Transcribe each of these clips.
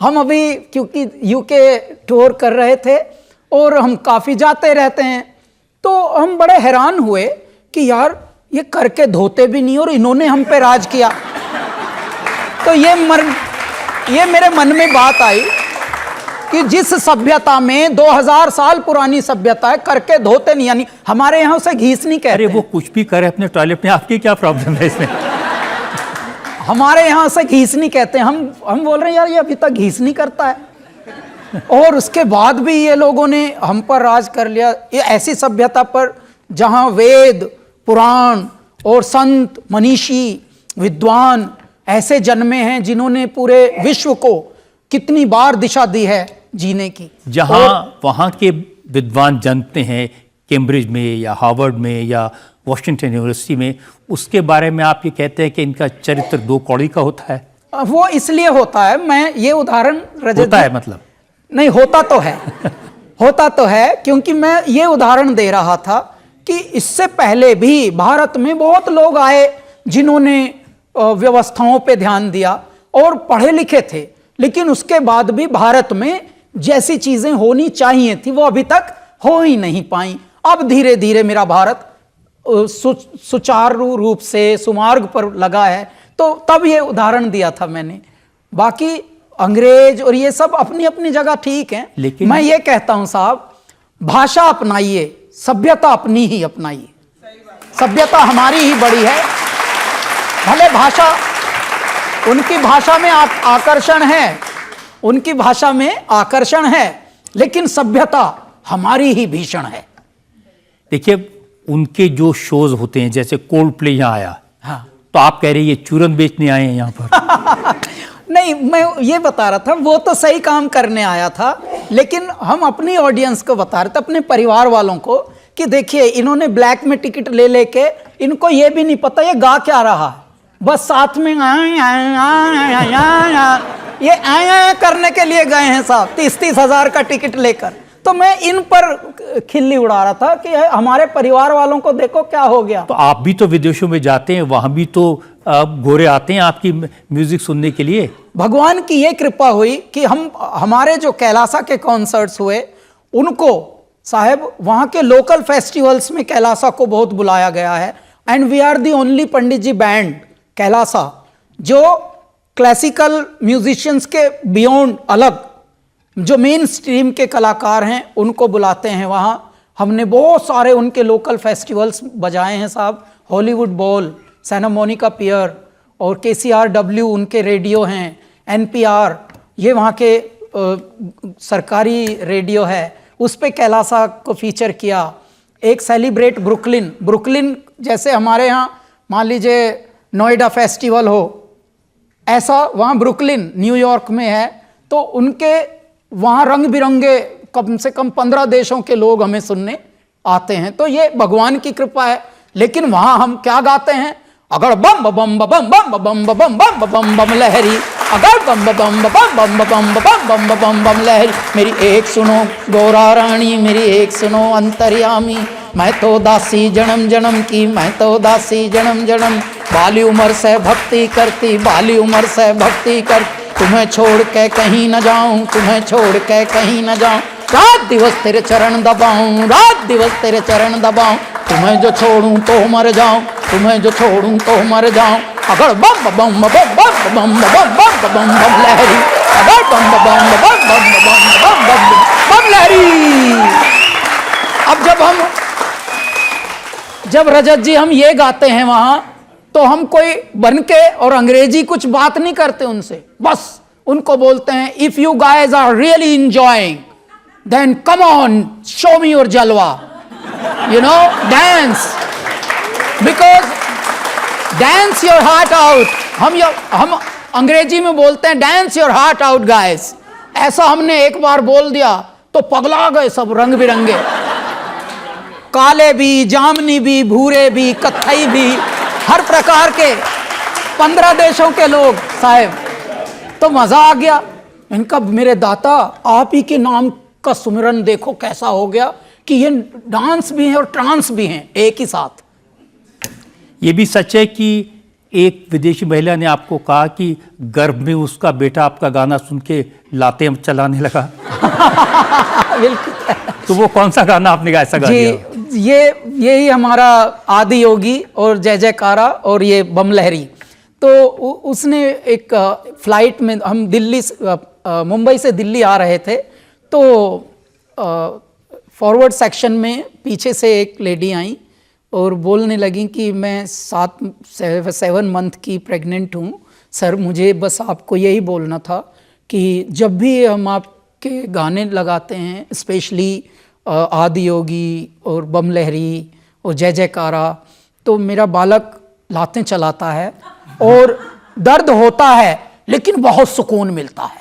हम अभी क्योंकि यूके टूर कर रहे थे और हम काफ़ी जाते रहते हैं, तो हम बड़े हैरान हुए कि यार ये करके धोते भी नहीं और इन्होंने हम पे राज किया। तो ये मेरे मन में बात आई कि जिस सभ्यता में 2000 साल पुरानी सभ्यता है, करके धोते नहीं, यानी हमारे यहाँ से घीस नहीं कहते। अरे वो कुछ भी करे अपने टॉयलेट में, आपकी क्या प्रॉब्लम है इसमें? हमारे यहाँ से घीस नहीं कहते। हम बोल रहे हैं यार ये अभी तक घीस नहीं करता है, और उसके बाद भी ये लोगों ने हम पर राज कर लिया। ये ऐसी सभ्यता पर जहाँ वेद पुराण और संत मनीषी विद्वान ऐसे जन्मे हैं जिन्होंने पूरे विश्व को कितनी बार दिशा दी है जीने की। जहाँ वहाँ के विद्वान जानते हैं कैम्ब्रिज में या हार्वर्ड में या वॉशिंगटन यूनिवर्सिटी में, उसके बारे में आप ये कहते हैं कि इनका चरित्र दो कौड़ी का होता है। वो इसलिए होता है, मैं ये उदाहरण होता है मतलब नहीं होता तो है होता तो है, क्योंकि मैं ये उदाहरण दे रहा था कि इससे पहले भी भारत में बहुत लोग आए जिन्होंने व्यवस्थाओं पे ध्यान दिया और पढ़े लिखे थे, लेकिन उसके बाद भी भारत में जैसी चीजें होनी चाहिए थी वो अभी तक हो ही नहीं पाई। अब धीरे धीरे मेरा भारत सुचारू रूप से सुमार्ग पर लगा है, तो तब ये उदाहरण दिया था मैंने। बाकी अंग्रेज और ये सब अपनी अपनी जगह ठीक है, लेकिन मैं ये कहता हूं साहब, भाषा अपनाइए, सभ्यता अपनी ही अपनाइए। सभ्यता हमारी ही बड़ी है, भले भाषा उनकी भाषा में आकर्षण है, उनकी भाषा में आकर्षण है, लेकिन सभ्यता हमारी ही भीषण है। देखिए उनके जो शोज होते हैं, जैसे कोल्ड प्ले यहाँ आया, हाँ, तो आप कह रहे हैं ये चूरन बेचने आए हैं यहाँ पर। नहीं, मैं ये बता रहा था वो तो सही काम करने आया था, लेकिन हम अपनी ऑडियंस को बता रहे थे, अपने परिवार वालों को, कि देखिए इन्होंने ब्लैक में टिकट ले लेके, इनको ये भी नहीं पता ये गा क्या रहा है, बस साथ में ये आया करने के लिए गए हैं साहब 30-30 हजार का टिकट लेकर। तो मैं इन पर खिल्ली उड़ा रहा था कि हमारे परिवार वालों को देखो क्या हो गया। तो आप भी तो विदेशों में जाते हैं, वहां भी तो गोरे आते हैं आपकी म्यूजिक सुनने के लिए। भगवान की ये कृपा हुई कि हमारे जो कैलासा के कॉन्सर्ट्स हुए, उनको साहब वहाँ के लोकल फेस्टिवल्स में कैलासा को बहुत बुलाया गया है। And we are the only Pandit ji band Kailasa जो क्लासिकल म्यूजिशियंस के बियॉन्ड अलग जो मेन स्ट्रीम के कलाकार हैं उनको बुलाते हैं वहाँ। हमने बहुत सारे उनके लोकल फेस्टिवल्स बजाए हैं साहब, हॉलीवुड बॉल, सैना मोनिका पियर और KCRW उनके रेडियो हैं, NPR ये वहाँ के सरकारी रेडियो है, उस पे कैलासा को फीचर किया। एक सेलिब्रेट ब्रुकलिन जैसे हमारे यहाँ मान लीजिए नोएडा फेस्टिवल हो, ऐसा वहाँ ब्रुकलिन न्यूयॉर्क में है, तो उनके वहाँ रंग बिरंगे कम से कम 15 देशों के लोग हमें सुनने आते हैं। तो ये भगवान की कृपा है। लेकिन वहाँ हम क्या गाते हैं, अगर बम बम बम बम बम बम बम बम बम बम लहरी, अगर बम बम बम बम बम बम बम बम लहरी, मेरी एक सुनो गौरा रानी, मेरी एक सुनो अंतर्यामी, मैं तो दासी जन्म जन्म की, मैं तो दासी जन्म जन्म, बाली उम्र से भक्ति करती, बाली उम्र से भक्ति कर, तुम्हें छोड़ के कहीं न जाऊं, तुम्हें छोड़ के कहीं न जाऊं, रात दिवस तेरे चरण दबाऊं, रात दिवस तेरे चरण दबाऊं, तुम्हें जो छोड़ूं तो मर जाऊं, तुम्हें जो छोड़ूं तो मर जाऊं, अगर बम बम बम बम बम बम बम बम बम लहरी, अगर बम बम बम बम बम बम बम लहरी। अब जब रजत जी हम ये गाते हैं वहां, तो हम कोई बन के और अंग्रेजी कुछ बात नहीं करते उनसे, बस उनको बोलते हैं if you guys are really enjoying then come on show me your जलवा, you know, dance, because dance your heart out. हम अंग्रेजी में बोलते हैं dance your heart out guys. ऐसा हमने एक बार बोल दिया तो पगला गए सब, रंग बिरंगे, काले भी, जामनी भी, भूरे भी, कत्थई भी, हर प्रकार के 15 देशों के लोग साहब। तो मजा आ गया इनका, मेरे दाता आप ही के नाम का सुमिरन देखो कैसा हो गया कि ये डांस भी है और ट्रांस भी हैं एक ही साथ। ये भी सच है कि एक विदेशी महिला ने आपको कहा कि गर्भ में उसका बेटा आपका गाना सुन के लाते चलाने लगा। बिल्कुल। तो वो कौन सा गाना आपने ऐसा गा दिया? जी, यही हमारा आदि योगी और जय जयकारा और ये बम लहरी। तो उसने एक फ्लाइट में, हम दिल्ली मुंबई से दिल्ली आ रहे थे, तो फॉरवर्ड सेक्शन में पीछे से एक लेडी आई और बोलने लगी कि मैं 7 मंथ की प्रेग्नेंट हूँ सर, मुझे बस आपको यही बोलना था कि जब भी हम आपके गाने लगाते हैं, स्पेशली आदि योगी और बम लहरी और जय जयकारा, तो मेरा बालक लातें चलाता है और दर्द होता है लेकिन बहुत सुकून मिलता है।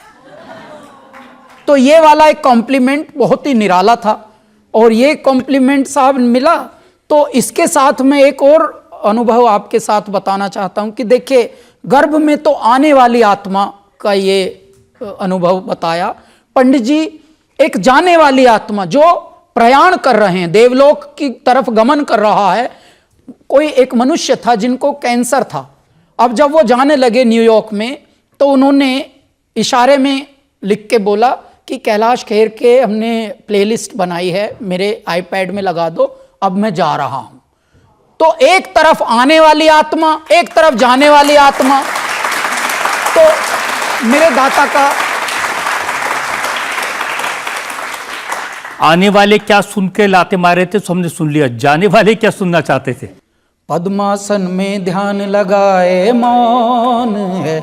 तो ये वाला एक कॉम्प्लीमेंट बहुत ही निराला था, और ये कॉम्प्लीमेंट साहब मिला तो इसके साथ मैं एक और अनुभव आपके साथ बताना चाहता हूं कि देखिए, गर्भ में तो आने वाली आत्मा का ये अनुभव बताया पंडित जी। एक जाने वाली आत्मा जो प्रयाण कर रहे हैं, देवलोक की तरफ गमन कर रहा है। कोई एक मनुष्य था जिनको कैंसर था। अब जब वो जाने लगे न्यूयॉर्क में, तो उन्होंने इशारे में लिख के बोला कि कैलाश खेर के हमने प्लेलिस्ट बनाई है, मेरे आईपैड में लगा दो, अब मैं जा रहा हूं। तो एक तरफ आने वाली आत्मा, एक तरफ जाने वाली आत्मा। तो मेरे दाता का आने वाले क्या सुन के लाते मारे थे तो हमने सुन लिया, जाने वाले क्या सुनना चाहते थे? पद्मासन में ध्यान लगाए मौन है,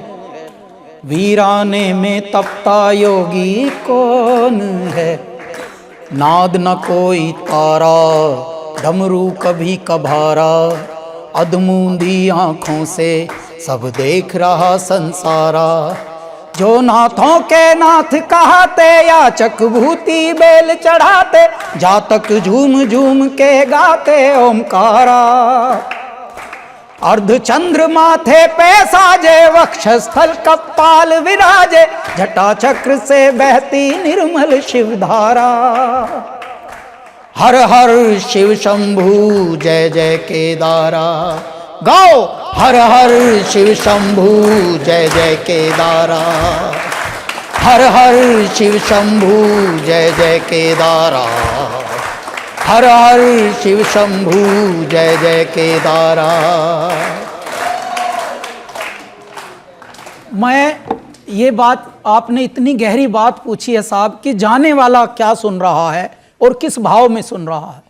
वीराने में तपता योगी कौन है। नाद न कोई तारा, डमरू कभी कभारा, अधमूंदी आंखों से सब देख रहा संसारा। जो नाथों के नाथ कहाते, याचक भूति बेल चढ़ाते, जातक झूम झूम के गाते ओमकारा। अर्धचंद्र माथे पे साजे, वक्षस्थल कपाल विराजे, जटा चक्र से बहती निर्मल शिवधारा। हर हर शिव शंभू जय जय केदारा, गाओ हर हर शिव शंभू जय जय केदारा। हर हर शिव शंभू जय जय केदारा, हर हर शिव शंभू जय जय केदारा। मैं ये बात, आपने इतनी गहरी बात पूछी है साहब कि जाने वाला क्या सुन रहा है और किस भाव में सुन रहा है।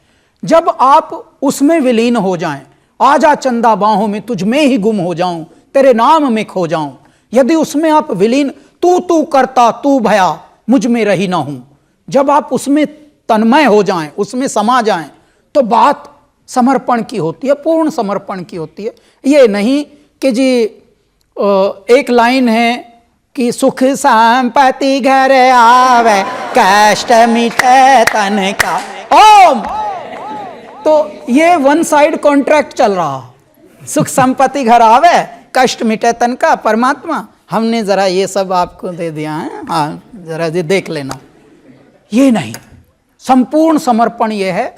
जब आप उसमें विलीन हो जाएं, आजा चंदा बाहों में तुझ में ही गुम हो जाऊं, तेरे नाम में खो जाऊं, यदि उसमें आप विलीन, तू तू करता तू भया मुझ में रही ना हूं, जब आप उसमें तन्मय हो जाएं, उसमें समा जाएं, तो बात समर्पण की होती है, पूर्ण समर्पण की होती है। ये नहीं कि जी एक लाइन है कि सुख संपत्ति घर आवे, कष्ट मिटे तन का ओम। तो ये वन साइड कॉन्ट्रैक्ट चल रहा, सुख संपत्ति घर आवे, कष्ट मिटे तन का। परमात्मा हमने जरा ये सब आपको दे दिया है, हाँ जरा ये देख लेना। ये नहीं, संपूर्ण समर्पण ये है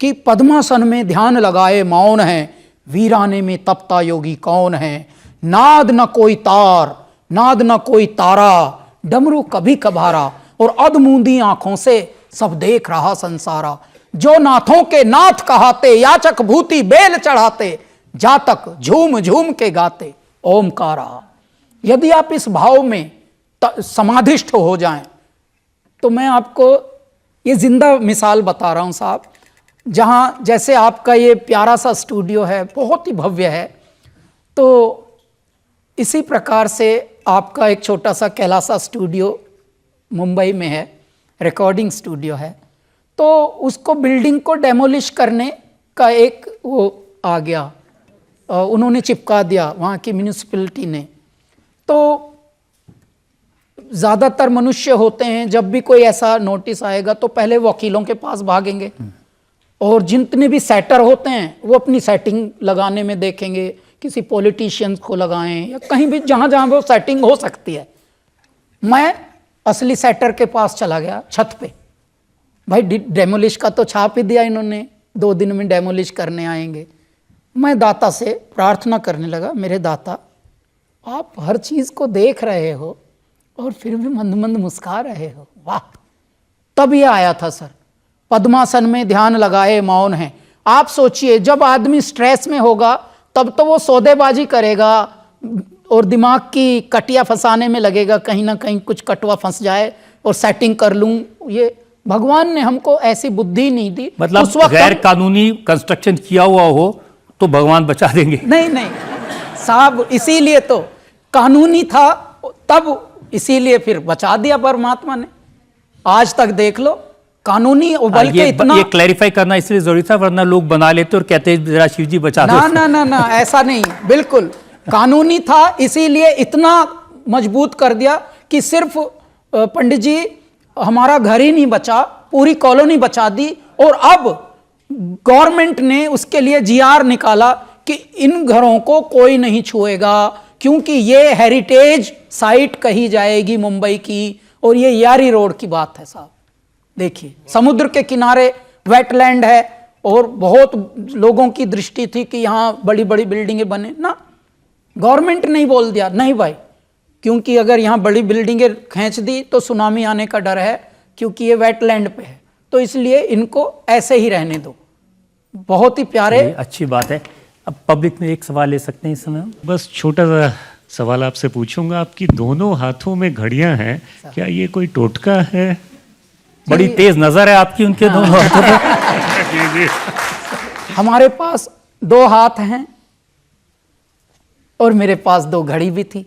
कि पद्मासन में ध्यान लगाए मौन है, वीराने में तपता योगी कौन है। नाद न कोई तार, नाद न कोई तारा, डमरू कभी कभारा, और अधमूंदी आंखों से सब देख रहा संसारा। जो नाथों के नाथ कहाते, याचक भूति बेल चढ़ाते, जातक झूम झूम के गाते ओमकारा। यदि आप इस भाव में समाधिष्ठ हो जाएं, तो मैं आपको ये जिंदा मिसाल बता रहा हूं साहब। जहां जैसे आपका ये प्यारा सा स्टूडियो है, बहुत ही भव्य है, तो इसी प्रकार से आपका एक छोटा सा कैलासा स्टूडियो मुंबई में है, रिकॉर्डिंग स्टूडियो है। तो उसको बिल्डिंग को डेमोलिश करने का एक वो आ गया, उन्होंने चिपका दिया वहाँ की म्यूनिसिपैलिटी ने। तो ज़्यादातर मनुष्य होते हैं, जब भी कोई ऐसा नोटिस आएगा तो पहले वकीलों के पास भागेंगे, और जितने भी सेटर होते हैं वो अपनी सेटिंग लगाने में देखेंगे, किसी पॉलिटिशियंस को लगाएं या कहीं भी जहाँ जहाँ वो सेटिंग हो सकती है। मैं असली सेटर के पास चला गया छत पे, भाई डेमोलिश का तो छाप ही दिया इन्होंने, 2 दिन में डेमोलिश करने आएंगे। मैं दाता से प्रार्थना करने लगा, मेरे दाता आप हर चीज़ को देख रहे हो और फिर भी मंद मंद मुस्कुरा रहे हो, वाह। तब ये आया था सर, पद्मासन में ध्यान लगाए मौन है। आप सोचिए जब आदमी स्ट्रेस में होगा तब तो वो सौदेबाजी करेगा और दिमाग की कटिया फंसाने में लगेगा, कहीं ना कहीं कुछ कटवा फंस जाए और सेटिंग कर लूं। ये भगवान ने हमको ऐसी बुद्धि नहीं दी। मतलब उस वक्त गैर कानूनी कंस्ट्रक्शन किया हुआ हो तो भगवान बचा देंगे? नहीं नहीं साहब, इसीलिए तो कानूनी था तब, इसीलिए फिर बचा दिया परमात्मा ने। आज तक देख लो कानूनी, बल्कि इतना ये क्लैरिफाई करना इसलिए जरूरी था, वरना लोग बना लेते और कहते हैं जरा शिव जी बचा दो। ना ना ना ना, ऐसा नहीं, बिल्कुल कानूनी था, इसीलिए इतना मजबूत कर दिया कि सिर्फ पंडित जी हमारा घर ही नहीं बचा, पूरी कॉलोनी बचा दी। और अब गवर्नमेंट ने उसके लिए जीआर निकाला कि इन घरों को कोई नहीं छुएगा, क्योंकि ये हेरिटेज साइट कही जाएगी मुंबई की। और ये यारी रोड की बात है साहब, देखिए समुद्र के किनारे वेटलैंड है और बहुत लोगों की दृष्टि थी कि यहाँ बड़ी बड़ी बिल्डिंगें बने ना, गवर्नमेंट ने ही बोल दिया नहीं भाई, क्योंकि अगर यहाँ बड़ी बिल्डिंगें खींच दी तो सुनामी आने का डर है, क्योंकि ये वेटलैंड पे है, तो इसलिए इनको ऐसे ही रहने दो। बहुत ही प्यारे। अच्छी बात है। अब पब्लिक में एक सवाल ले सकते हैं इस समय? बस छोटा सा सवाल आपसे पूछूंगा, आपकी दोनों हाथों में घड़ियां हैं, क्या ये कोई टोटका है? बड़ी तेज नजर है आपकी उनके दोनों हाथों पे। जी जी। हमारे पास 2 हाथ हैं और मेरे पास 2 घड़ी भी थी।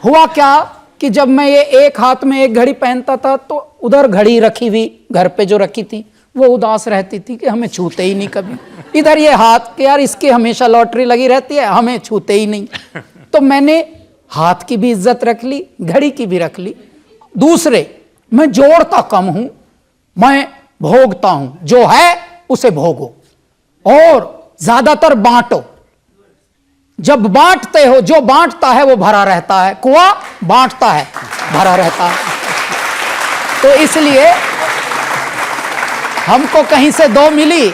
हुआ क्या कि जब मैं ये एक हाथ में एक घड़ी पहनता था तो उधर घड़ी रखी हुई घर पे जो रखी थी वो उदास रहती थी कि हमें छूते ही नहीं कभी। इधर ये हाथ कि यार इसकी हमेशा लॉटरी लगी रहती है, हमें छूते ही नहीं। तो मैंने हाथ की भी इज्जत रख ली, घड़ी की भी रख ली। दूसरे, मैं जोड़ता कम हूं, मैं भोगता हूं, जो है उसे भोगो और ज्यादातर बांटो। जब बांटते हो, जो बांटता है वो भरा रहता है, कुआं बांटता है भरा रहता है। तो इसलिए हमको कहीं से 2 मिली,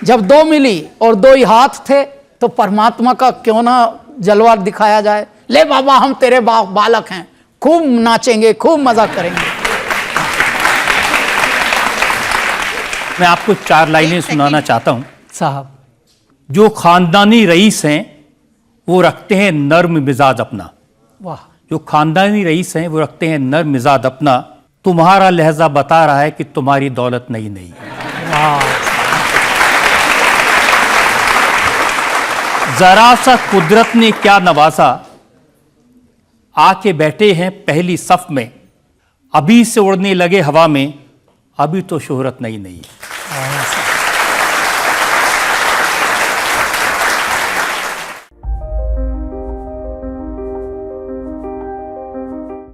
जब 2 मिली और 2 ही हाथ थे तो परमात्मा का क्यों ना जलवा दिखाया जाए। ले बाबा हम तेरे बालक हैं, खूब नाचेंगे, खूब मजा करेंगे। मैं आपको 4 लाइनें सुनाना चाहता हूं। साहब, जो खानदानी रईस हैं वो रखते हैं नर्म मिजाज अपना। वाह। जो खानदानी रईस हैं वो रखते हैं नर्म मिजाज अपना। तुम्हारा लहजा बता रहा है कि तुम्हारी दौलत नई नहीं है। जरा सा कुदरत ने क्या नवाजा, आके बैठे हैं पहली सफ में, अभी से उड़ने लगे हवा में, अभी तो शोहरत नई नहीं है।